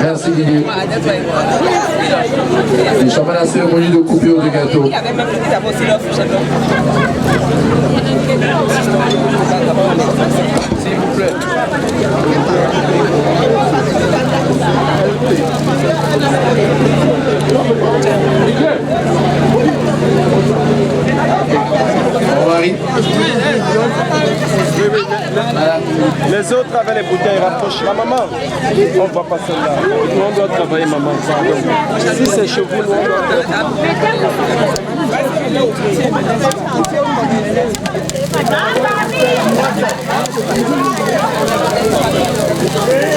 Merci Didier. Nous sommes à la cérémonie de coupure du gâteau. S'il vous plaît. Bon mari. Les autres avaient les bouteilles rapprochées. La maman, on ne va pas celle-là. Nous, on doit travailler, maman. Si c'est chez vous, nous, on doit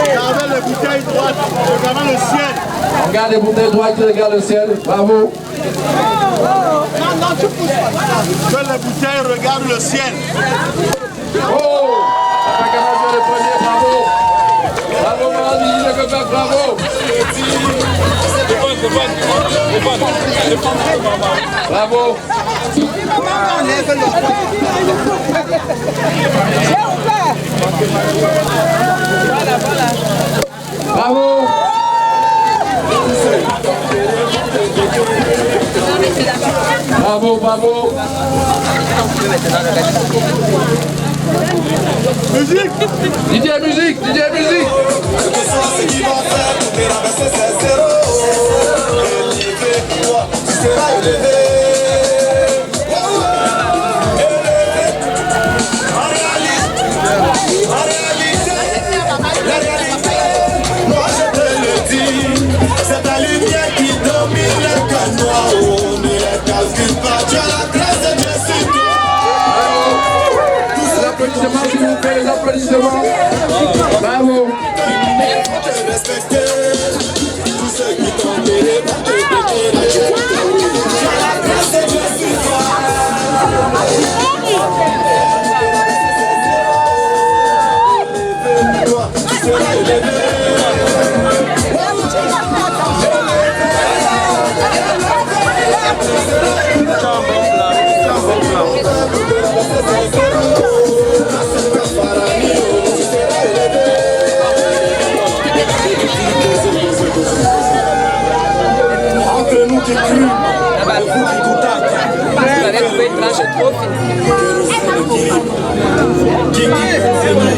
Regardez les bouteilles droites, regardez le ciel. Regarde les bouteilles droites qui regardent le ciel. Bravo. Non, tu pousses pas. Que les bouteilles regardent le ciel. Oh! Papa Canadien le premier, bravo! Bravo, Maradi, le copain, bravo! Bravo! Bravo! Bravo, bravo! Musique! Didier, musique! Didier, musique! Ce qui va faire pour traverser ces zéros. Élevé, toi, tu seras élevé. La réalité, moi je te le dis, c'est ta lumière qui domine les cas noirs. On ne les calcule pas, tu as la grâce de Dieu sur toi. Les applaudissements, s'il vous plaît, les applaudissements. Bravo. Te respecter, tous ceux qui t'ont aidé, tu as la grâce de Dieu sur toi.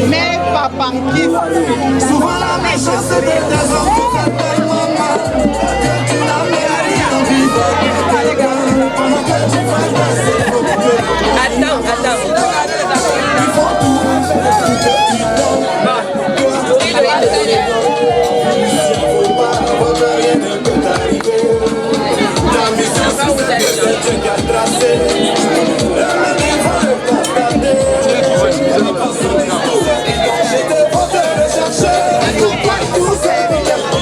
Mais papa kiffe. Souvent la méchance de tes hommes te fait tellement mal que tu n'as même rien vivre. Pendant que tu fais passer beaucoup de temps. Attends. Ils font tout pour que tu tombes. Faut pas avoir rien ne peut t'arriver. Ta mission c'est Dieu qui a tracé. Il faut le constater. Je te faut te rechercher. Tout ces milliards qui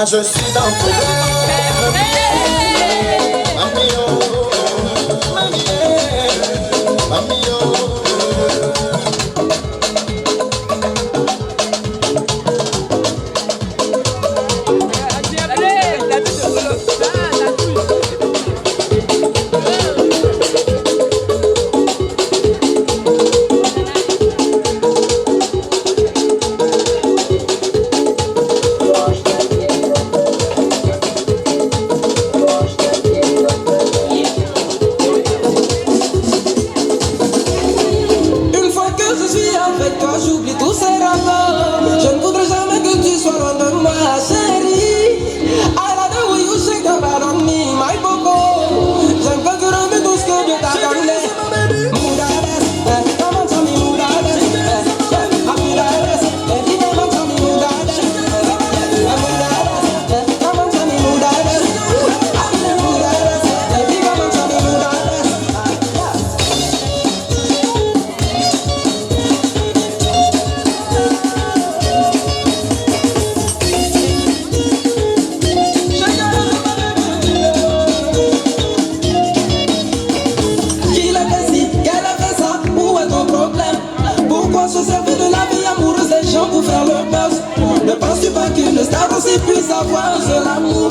Je suis dans le Ne penses-tu pas qu'une star aussi puisse avoir de l'amour?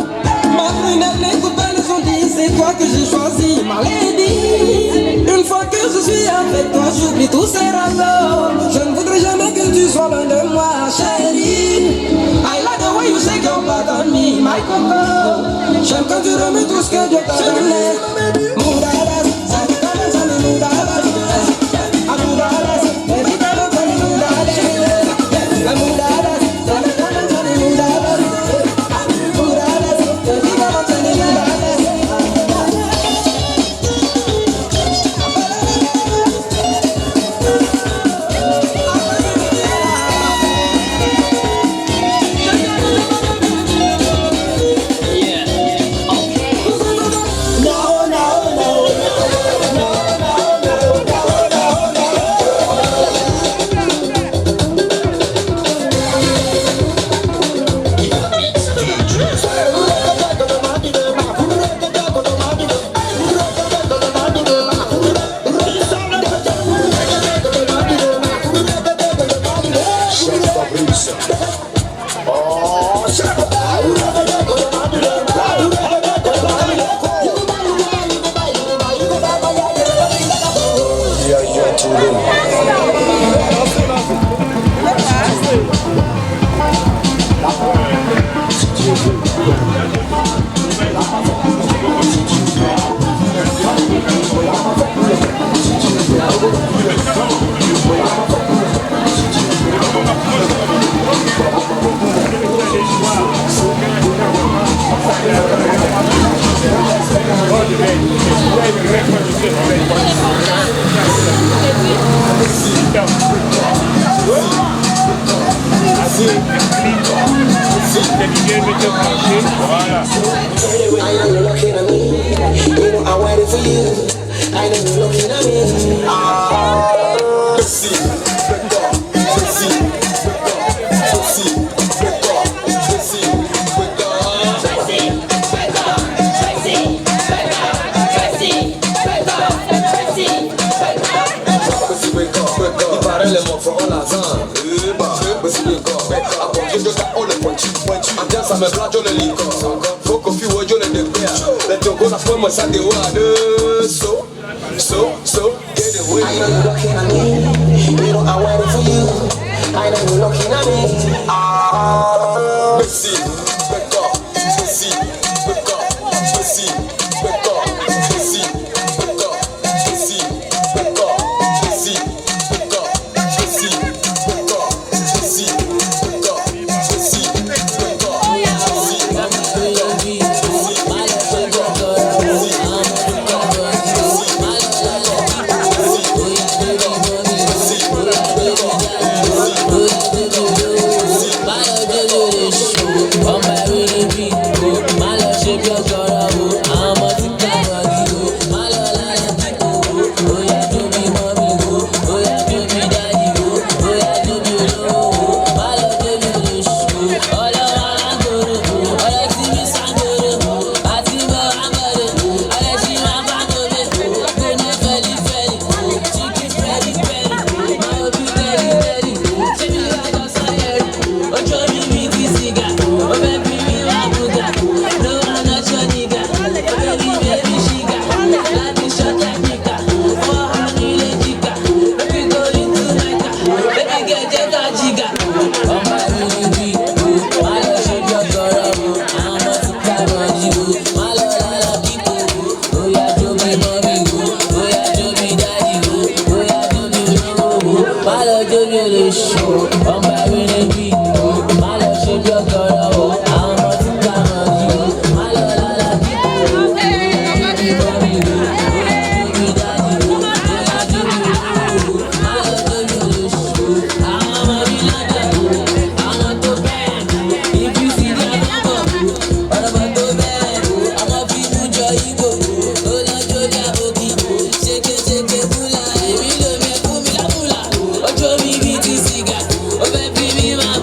Ma prunelle n'écoute pas les ondes, c'est toi que j'ai choisi, ma lady. Une fois que je suis avec toi, j'oublie tous ces rapports. Je ne voudrais jamais que tu sois loin de moi, chérie. I like the way you shake your butt on me, my coco. J'aime quand tu remets tout ce que Dieu t'a donné. Moudadas, ça me donne, ça me moudadas. Moudadas, baby, come on, tell me moudadas. Moudadas, ça me donne, ça me moudadas. Moudadas, baby, come on, tell me moudadas. Baby, my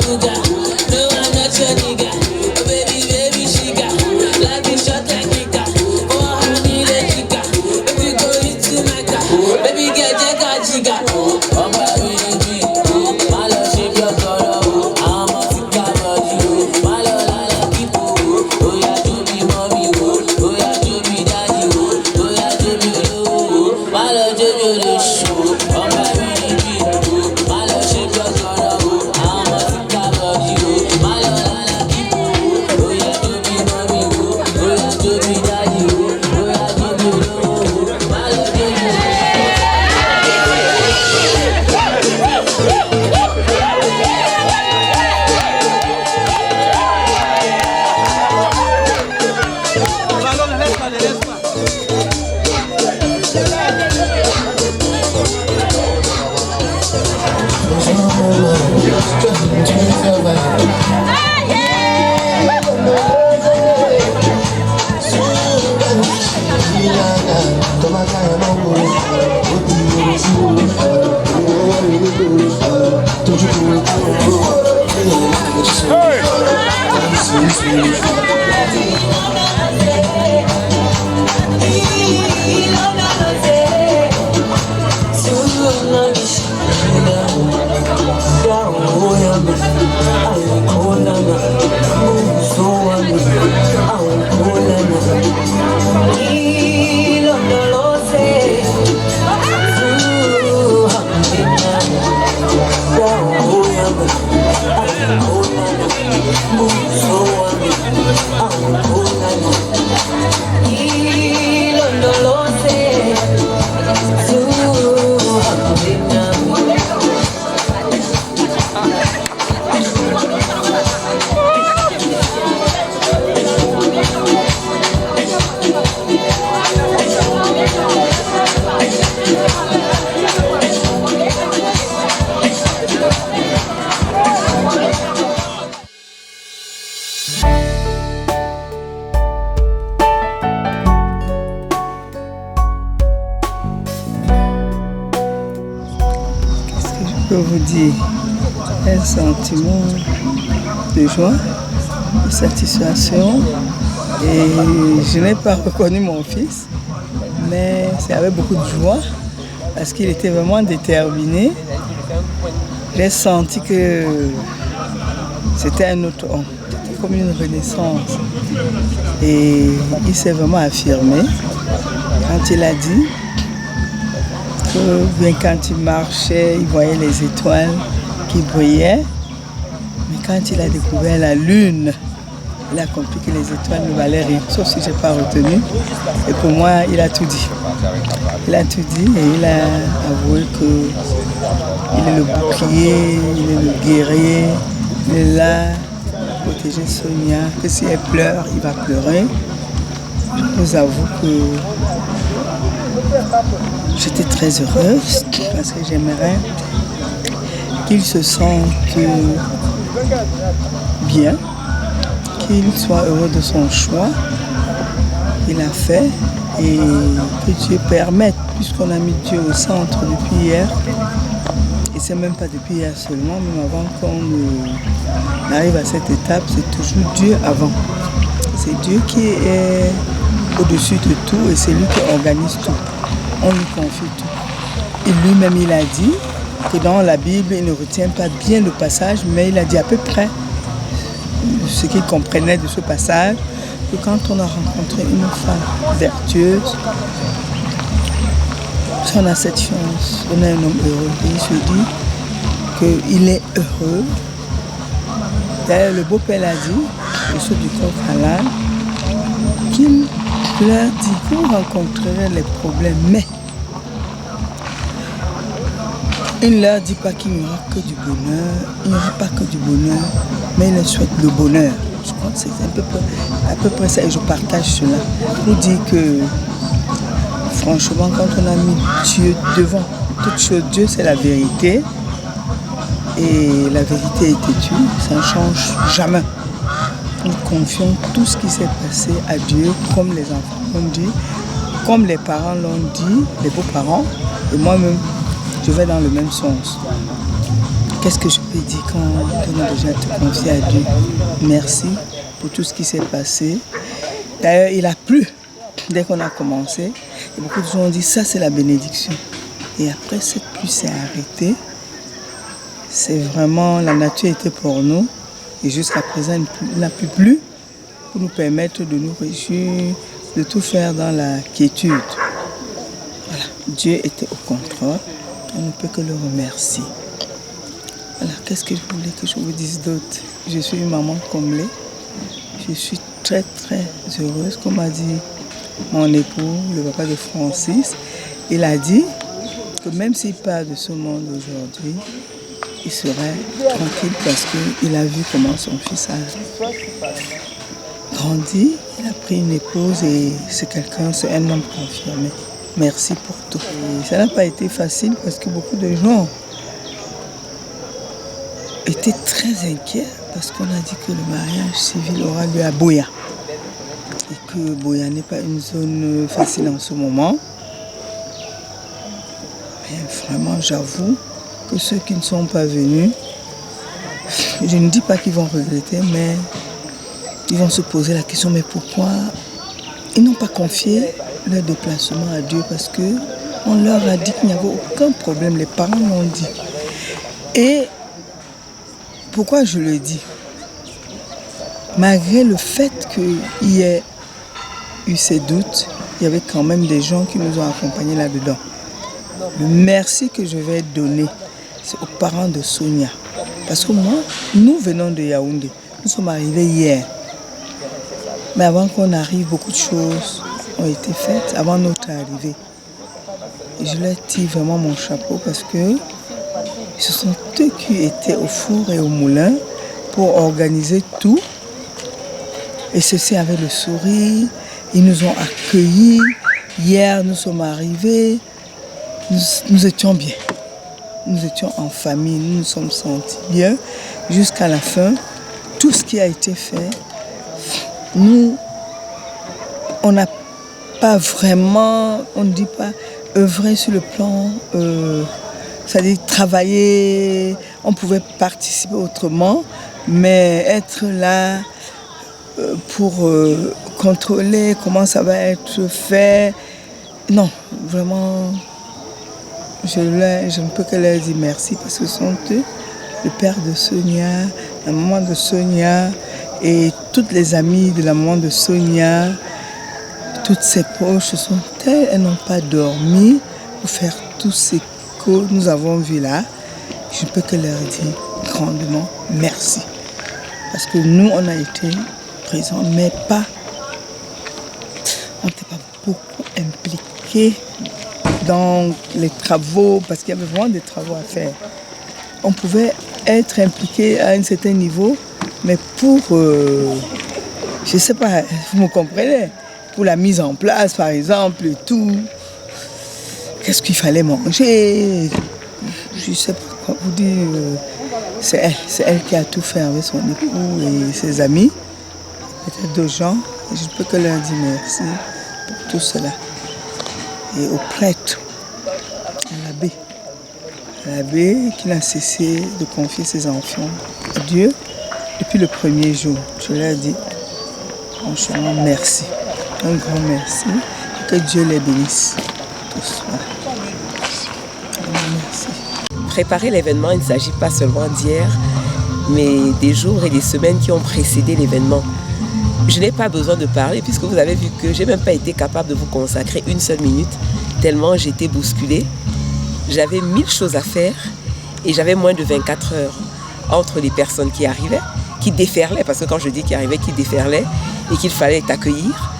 Je peux vous dire un sentiment de joie, de satisfaction. Et je n'ai pas reconnu mon fils, mais c'est avec beaucoup de joie parce qu'il était vraiment déterminé. J'ai senti que c'était un autre homme, c'était comme une renaissance. Et il s'est vraiment affirmé quand il a dit que bien quand il marchait, il voyait les étoiles qui brillaient. Mais quand il a découvert la lune, il a compris que les étoiles ne valaient rien, sauf si je n'ai pas retenu. Et pour moi, il a tout dit. Il a tout dit et il a avoué qu'il est le bouclier, il est le guerrier, il est là pour protéger Sonia, que si elle pleure, il va pleurer. Je vous avoue que j'étais très heureuse parce que j'aimerais qu'il se sente bien, qu'il soit heureux de son choix qu'il a fait et que Dieu permette, puisqu'on a mis Dieu au centre depuis hier, et c'est même pas depuis hier seulement, même avant qu'on arrive à cette étape, c'est toujours Dieu avant. C'est Dieu qui est au-dessus de tout et c'est lui qui organise tout. On lui confie tout. Et lui-même, il a dit que dans la Bible, il ne retient pas bien le passage, mais il a dit à peu près ce qu'il comprenait de ce passage, que quand on a rencontré une femme vertueuse, si on a cette chance, on a un homme heureux, et il se dit qu'il est heureux. D'ailleurs, le beau-père a dit, le saut du corps halal, qu'il leur dit que vous rencontrerez les problèmes, mais il ne leur dit pas qu'il n'y aura que du bonheur, il n'y aura pas que du bonheur, mais il leur souhaite le bonheur. Je crois que c'est à peu près ça et je partage cela. Pour dire que, franchement, quand on a mis Dieu devant toute chose, Dieu c'est la vérité et la vérité est têtue, ça ne change jamais. Nous confions tout ce qui s'est passé à Dieu, comme les enfants l'ont dit, comme les parents l'ont dit, les beaux-parents, et moi-même, je vais dans le même sens. Qu'est-ce que je peux dire quand on a déjà tout confié à Dieu? Merci pour tout ce qui s'est passé. D'ailleurs, il a plu dès qu'on a commencé. Et beaucoup de gens ont dit, ça c'est la bénédiction. Et après, cette pluie s'est arrêtée. C'est vraiment, la nature était pour nous. Et jusqu'à présent, il n'a plus plu pour nous permettre de nous réjouir, de tout faire dans la quiétude. Voilà, Dieu était au contrôle. On ne peut que le remercier. Voilà, qu'est-ce que je voulais que je vous dise d'autre? Je suis une maman comblée. Je suis très très heureuse, comme a dit mon époux, le papa de Francis. Il a dit que même s'il part de ce monde aujourd'hui, il serait tranquille parce qu'il a vu comment son fils a grandi. Il a pris une épouse et c'est un homme confirmé. Merci pour tout. Et ça n'a pas été facile parce que beaucoup de gens était très inquiet parce qu'on a dit que le mariage civil aura lieu à Boya. Et que Boya n'est pas une zone facile en ce moment. Mais vraiment, j'avoue que ceux qui ne sont pas venus, je ne dis pas qu'ils vont regretter, mais ils vont se poser la question, mais pourquoi ils n'ont pas confié leur déplacement à Dieu? Parce qu'on leur a dit qu'il n'y avait aucun problème, les parents l'ont dit. Et pourquoi je le dis? Malgré le fait qu'il y ait eu ces doutes, il y avait quand même des gens qui nous ont accompagnés là-dedans. Le merci que je vais donner, c'est aux parents de Sonia. Parce que moi, nous venons de Yaoundé. Nous sommes arrivés hier. Mais avant qu'on arrive, beaucoup de choses ont été faites avant notre arrivée. Et je leur tire vraiment mon chapeau parce que ce sont eux qui étaient au four et au moulin pour organiser tout. Et ceci avec le sourire. Ils nous ont accueillis. Hier, nous sommes arrivés. Nous étions bien. Nous étions en famille. Nous nous sommes sentis bien. Jusqu'à la fin, tout ce qui a été fait, nous, on n'a pas vraiment, on ne dit pas, œuvrer sur le plan, c'est-à-dire travailler, on pouvait participer autrement, mais être là pour contrôler comment ça va être fait, non, vraiment, je ne peux que leur dire merci parce que ce sont eux, le père de Sonia, la maman de Sonia et toutes les amies de la maman de Sonia, toutes ses proches, elles n'ont pas dormi pour faire tout ce que nous avons vu là. Je ne peux que leur dire grandement merci. Parce que nous, on a été présents, mais on n'était pas beaucoup impliqués dans les travaux, parce qu'il y avait vraiment des travaux à faire. On pouvait être impliqué à un certain niveau, mais pour, je ne sais pas, vous me comprenez, pour la mise en place, par exemple, et tout, qu'est-ce qu'il fallait manger, je ne sais pas quoi vous dire, c'est elle qui a tout fait avec son époux et ses amis, peut-être d'autres gens, et je ne peux que leur dire merci pour tout cela. Et au prêtre, à l'abbé qui n'a cessé de confier ses enfants à Dieu depuis le premier jour. Je leur dis franchement merci, un grand merci, et que Dieu les bénisse tous. Merci. Préparer l'événement, il ne s'agit pas seulement d'hier, mais des jours et des semaines qui ont précédé l'événement. Je n'ai pas besoin de parler puisque vous avez vu que je n'ai même pas été capable de vous consacrer une seule minute tellement j'étais bousculée. J'avais 1000 choses à faire et j'avais moins de 24 heures entre les personnes qui arrivaient, qui déferlaient, parce que quand je dis qu'ils arrivaient, qui déferlaient et qu'il fallait accueillir,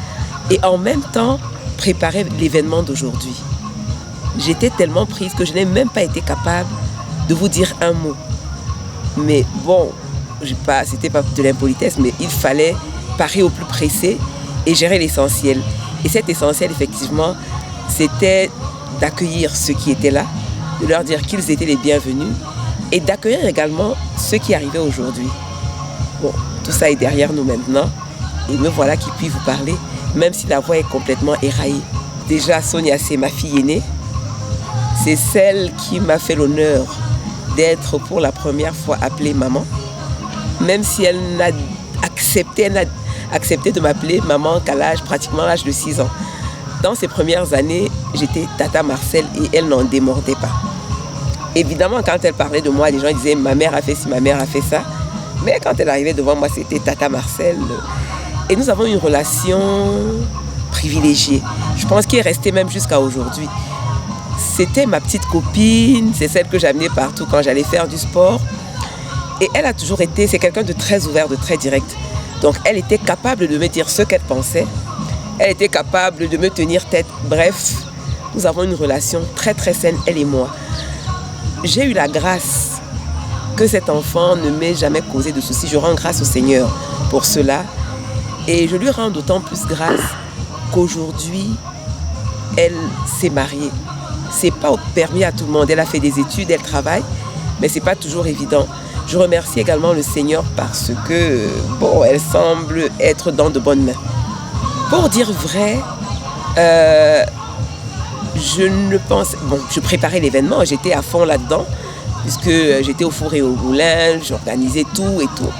et en même temps préparer l'événement d'aujourd'hui. J'étais tellement prise que je n'ai même pas été capable de vous dire un mot. Mais bon, c'était pas de l'impolitesse, mais il fallait parer au plus pressé et gérer l'essentiel. Et cet essentiel, effectivement, c'était d'accueillir ceux qui étaient là, de leur dire qu'ils étaient les bienvenus et d'accueillir également ceux qui arrivaient aujourd'hui. Bon, tout ça est derrière nous maintenant et me voilà qui puis vous parler, même si la voix est complètement éraillée. Déjà, Sonia, c'est ma fille aînée. C'est celle qui m'a fait l'honneur d'être pour la première fois appelée maman, même si elle n'a accepté de m'appeler maman qu'à pratiquement l'âge de 6 ans. Dans ces premières années, j'étais Tata Marcel et elle n'en démordait pas. Évidemment, quand elle parlait de moi, les gens disaient « ma mère a fait ci, ma mère a fait ça ». Mais quand elle arrivait devant moi, c'était Tata Marcel. Et nous avons une relation privilégiée. Je pense qu'elle est restée même jusqu'à aujourd'hui. C'était ma petite copine, c'est celle que j'amenais partout quand j'allais faire du sport. Et elle a toujours été, c'est quelqu'un de très ouvert, de très direct. Donc elle était capable de me dire ce qu'elle pensait. Elle était capable de me tenir tête. Bref, nous avons une relation très très saine, elle et moi. J'ai eu la grâce que cet enfant ne m'ait jamais causé de soucis. Je rends grâce au Seigneur pour cela. Et je lui rends d'autant plus grâce qu'aujourd'hui, elle s'est mariée. C'est pas permis à tout le monde. Elle a fait des études, elle travaille, mais c'est pas toujours évident. Je remercie également le Seigneur parce que, bon, elle semble être dans de bonnes mains. Pour dire vrai, je préparais l'événement, j'étais à fond là-dedans, puisque j'étais au four et au moulin, j'organisais tout et tout.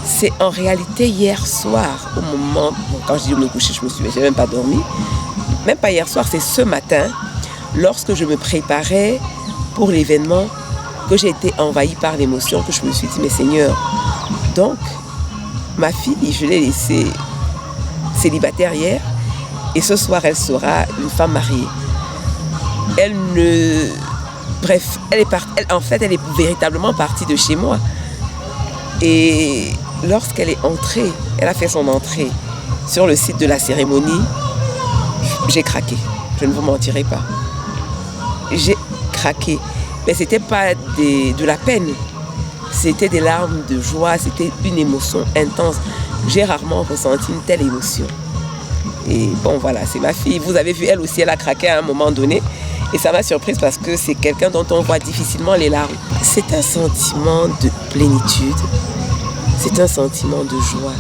C'est en réalité hier soir, au moment, quand je dis me coucher, je n'ai même pas dormi, même pas hier soir, c'est ce matin, lorsque je me préparais pour l'événement, que j'ai été envahie par l'émotion, que je me suis dit, mais Seigneur, donc, ma fille, je l'ai laissée célibataire hier, et ce soir, elle sera une femme mariée. Elle est véritablement partie de chez moi. Et lorsqu'elle est entrée, elle a fait son entrée sur le site de la cérémonie, j'ai craqué. Je ne vous mentirai pas. J'ai craqué. Mais ce n'était pas de la peine. C'était des larmes de joie, c'était une émotion intense. J'ai rarement ressenti une telle émotion. Et bon, voilà, c'est ma fille. Vous avez vu, elle aussi, elle a craqué à un moment donné. Et ça m'a surprise parce que c'est quelqu'un dont on voit difficilement les larmes. C'est un sentiment de plénitude. C'est un sentiment de joie.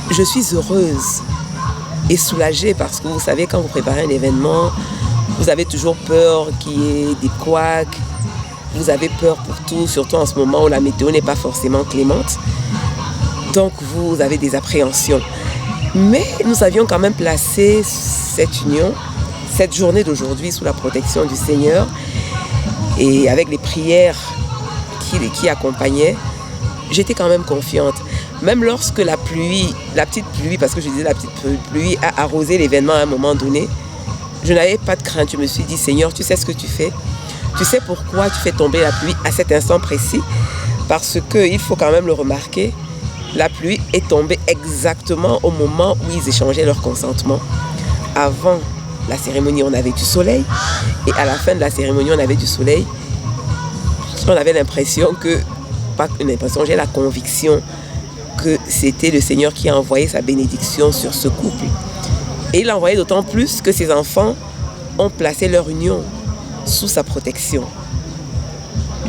Je suis heureuse et soulagée parce que vous savez, quand vous préparez un événement, vous avez toujours peur qu'il y ait des couacs. Vous avez peur pour tout, surtout en ce moment où la météo n'est pas forcément clémente. Donc vous avez des appréhensions. Mais nous avions quand même placé cette union, cette journée d'aujourd'hui sous la protection du Seigneur. Et avec les prières qui accompagnaient, j'étais quand même confiante. Même lorsque la petite pluie, parce que je disais la petite pluie, a arrosé l'événement à un moment donné, je n'avais pas de crainte. Je me suis dit, Seigneur, tu sais ce que tu fais. Tu sais pourquoi tu fais tomber la pluie à cet instant précis. Parce qu'il faut quand même le remarquer, la pluie est tombée exactement au moment où ils échangeaient leur consentement. Avant la cérémonie, on avait du soleil. Et à la fin de la cérémonie, on avait du soleil. On avait l'impression que, pas une impression, j'ai la conviction que c'était le Seigneur qui a envoyé sa bénédiction sur ce couple. Et il l'a envoyé d'autant plus que ses enfants ont placé leur union sous sa protection.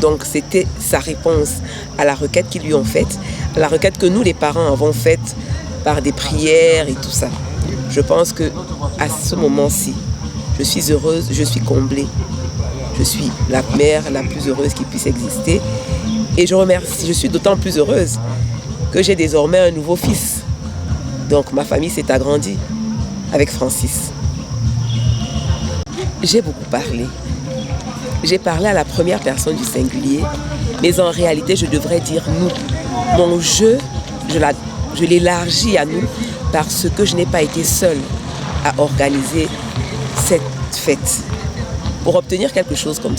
Donc c'était sa réponse à la requête qu'ils lui ont faite, à la requête que nous les parents avons faite par des prières et tout ça. Je pense que à ce moment-ci, je suis heureuse, je suis comblée. Je suis la mère la plus heureuse qui puisse exister. Et je suis d'autant plus heureuse que j'ai désormais un nouveau fils. Donc ma famille s'est agrandie avec Francis. J'ai beaucoup parlé. J'ai parlé à la première personne du singulier, mais en réalité, je devrais dire nous. Mon jeu, je l'élargis à nous parce que je n'ai pas été seule à organiser cette fête. Pour obtenir quelque chose comme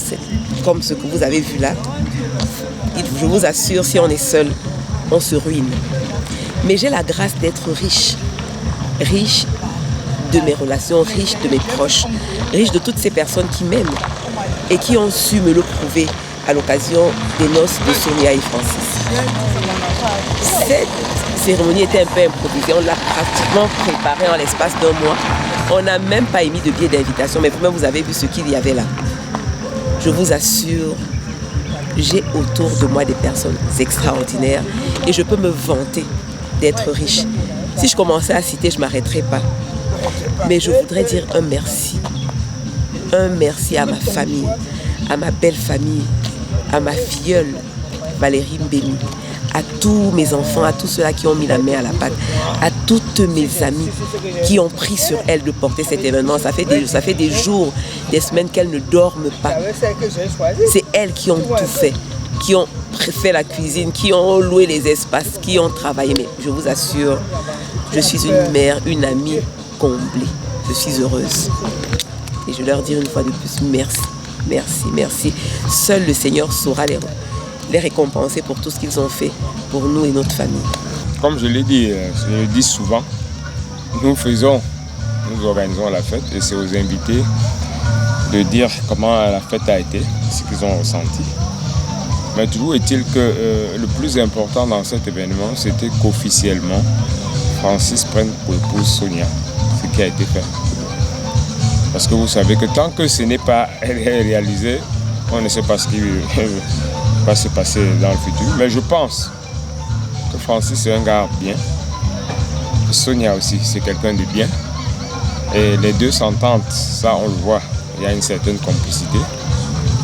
ce que vous avez vu là, je vous assure, si on est seul, on se ruine. Mais j'ai la grâce d'être riche. Riche de mes relations, riche de mes proches, riche de toutes ces personnes qui m'aiment et qui ont su me le prouver à l'occasion des noces de Sonia et Francis. Cette cérémonie était un peu improvisée, on l'a pratiquement préparée en l'espace d'un mois. On n'a même pas émis de billets d'invitation, mais vous-même vous avez vu ce qu'il y avait là. Je vous assure, j'ai autour de moi des personnes extraordinaires et je peux me vanter d'être riche. Si je commençais à citer, je ne m'arrêterais pas. Mais je voudrais dire un merci. Un merci à ma famille, à ma belle famille, à ma filleule Valérie Mbémi, à tous mes enfants, à tous ceux-là qui ont mis la main à la pâte, à toutes mes amies qui ont pris sur elles de porter cet événement. Ça fait des jours, des semaines qu'elles ne dorment pas. C'est elles qui ont tout fait, qui ont fait la cuisine, qui ont loué les espaces, qui ont travaillé. Mais je vous assure, je suis une mère, une amie comblée. Je suis heureuse. Et je leur dis une fois de plus, merci, merci, merci. Seul le Seigneur saura les récompenser pour tout ce qu'ils ont fait pour nous et notre famille. Comme je le dis souvent, nous organisons la fête et c'est aux invités de dire comment la fête a été, ce qu'ils ont ressenti. Mais toujours est-il que le plus important dans cet événement, c'était qu'officiellement, Francis prenne pour épouse Sonia, ce qui a été fait. Parce que vous savez que tant que ce n'est pas réalisé, on ne sait pas ce qui va se passer dans le futur. Mais je pense que Francis est un gars bien. Sonia aussi, c'est quelqu'un de bien. Et les deux s'entendent, ça on le voit. Il y a une certaine complicité.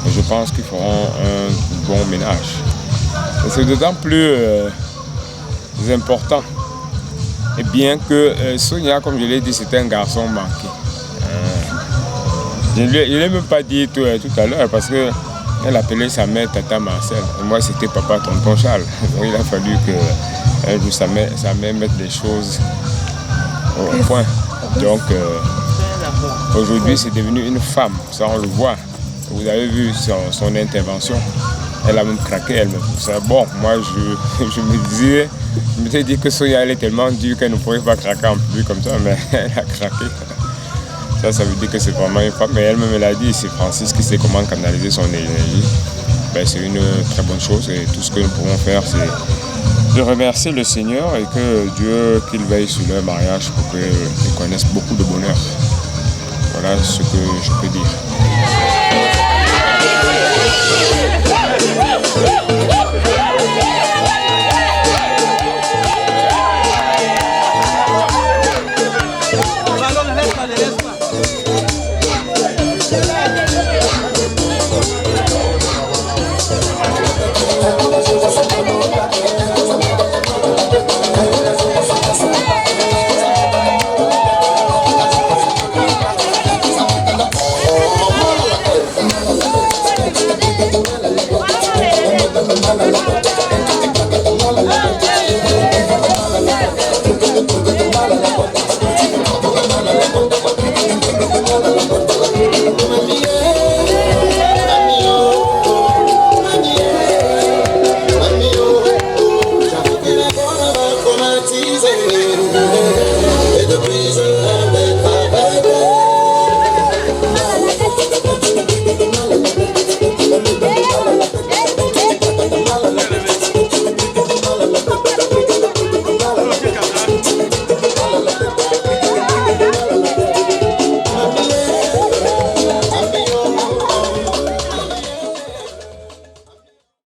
Et je pense qu'ils feront un bon ménage. Et c'est d'autant plus important. Et bien que Sonia, comme je l'ai dit, c'est un garçon manqué. Je ne l'ai même pas dit tout à l'heure parce qu'elle appelait sa mère Tata Marcel. Et moi, c'était Papa Tonton Charles. Donc il a fallu que sa mère mette les choses au point. Donc aujourd'hui, c'est devenu une femme. Ça, on le voit. Vous avez vu son intervention. Elle a même craqué elle-même. Bon, moi, je me suis dit que Sonia, elle est tellement dure qu'elle ne pourrait pas craquer en public comme ça, mais elle a craqué. Ça veut dire que c'est vraiment une femme. Mais elle-même, elle a dit, c'est Francis qui sait comment canaliser son énergie. Ben, c'est une très bonne chose et tout ce que nous pouvons faire, c'est de remercier le Seigneur et que Dieu, qu'il veille sur leur mariage pour qu'ils connaissent beaucoup de bonheur. Voilà ce que je peux dire.